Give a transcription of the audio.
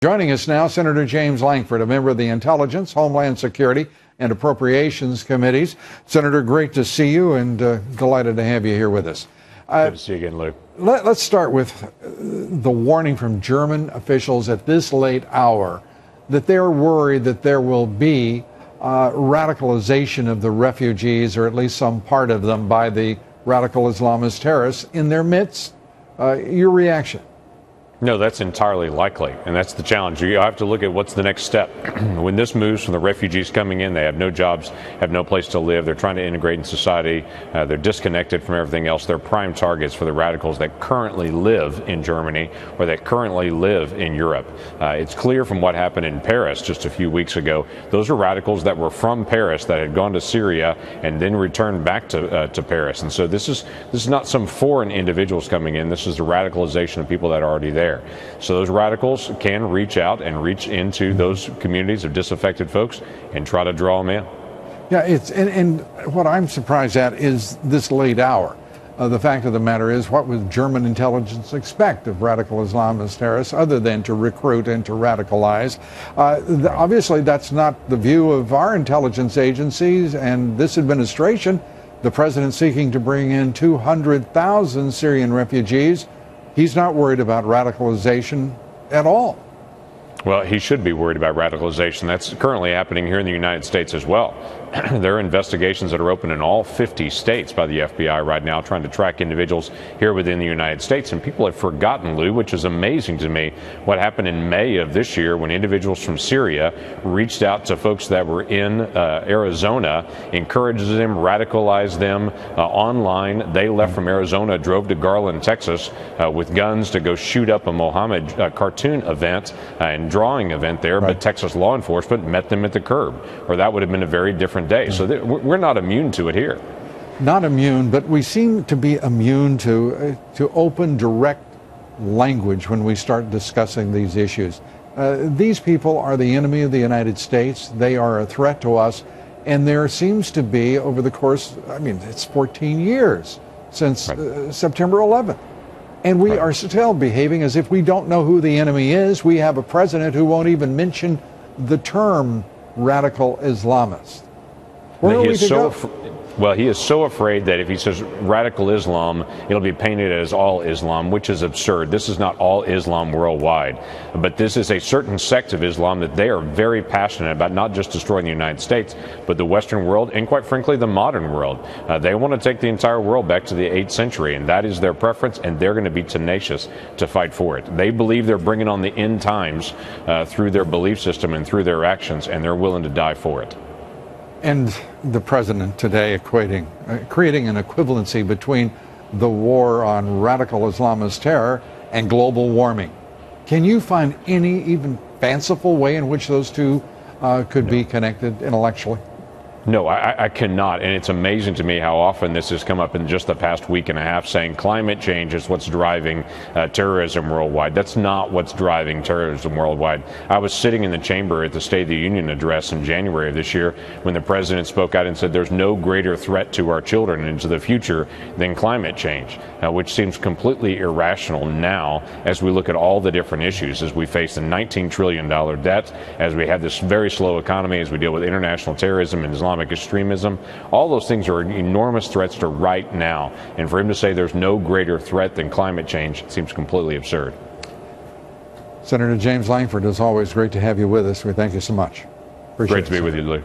Joining us now, Senator James Lankford, a member of the Intelligence, Homeland Security, and Appropriations Committees. Senator, great to see you, and delighted to have you here with us. Good to see you again, Lou. Let's start with the warning from German officials at this late hour that they're worried that there will be radicalization of the refugees, or at least some part of them, by the radical Islamist terrorists in their midst. Your reaction? No, that's entirely likely, and that's the challenge. You have to look at what's the next step. When this moves from the refugees coming in, they have no jobs, have no place to live, they're trying to integrate in society, they're disconnected from everything else. They're prime targets for the radicals that currently live in Germany or that currently live in Europe. It's clear from what happened in Paris just a few weeks ago, those are radicals that were from Paris that had gone to Syria and then returned back to Paris. And so this is not some foreign individuals coming in. This is the radicalization of people that are already there. So those radicals can reach out and reach into those communities of disaffected folks and try to draw them in. Yeah, and what I'm surprised at is this late hour. The fact of the matter is, what would German intelligence expect of radical Islamist terrorists other than to recruit and to radicalize? Obviously, that's not the view of our intelligence agencies and this administration. The president seeking to bring in 200,000 Syrian refugees. He's not worried about radicalization at all. Well, he should be worried about radicalization. That's currently happening here in the United States as well. There are investigations that are open in all 50 states by the FBI right now trying to track individuals here within the United States. And people have forgotten, Lou, which is amazing to me, what happened in May of this year when individuals from Syria reached out to folks that were in Arizona, encouraged them, radicalized them online. They left from Arizona, drove to Garland, Texas with guns to go shoot up a Mohammed cartoon event and drawing event there. Right. But Texas law enforcement met them at the curb, or that would have been a very different day. So we're not immune to it here. Not immune, but we seem to be immune to open, direct language when we start discussing these issues. These people are the enemy of the United States. They are a threat to us. And there seems to be, over the course, it's 14 years since September 11th. And we are still behaving as if we don't know who the enemy is. We have a president who won't even mention the term radical Islamist. Where are we to go? Well, he is so afraid that if he says radical Islam, it'll be painted as all Islam, which is absurd. This is not all Islam worldwide, but this is a certain sect of Islam that they are very passionate about, not just destroying the United States, but the Western world and, quite frankly, the modern world. They want to take the entire world back to the 8th century, and that is their preference, and they're going to be tenacious to fight for it. They believe they're bringing on the end times through their belief system and through their actions, and they're willing to die for it. And the president today creating an equivalency between the war on radical Islamist terror and global warming. Can you find any even fanciful way in which those two could be connected intellectually? No, I cannot, and it's amazing to me how often this has come up in just the past week and a half, saying climate change is what's driving terrorism worldwide. That's not what's driving terrorism worldwide. I was sitting in the chamber at the State of the Union address in January of this year when the president spoke out and said there's no greater threat to our children into the future than climate change, which seems completely irrational now as we look at all the different issues, as we face a $19 trillion debt, as we have this very slow economy, as we deal with international terrorism and Islamic extremism. All those things are enormous threats to right now. And for him to say there's no greater threat than climate change seems completely absurd. Senator James Lankford, as always, great to have you with us. We thank you so much. Appreciate it. Great to be with you, Lou.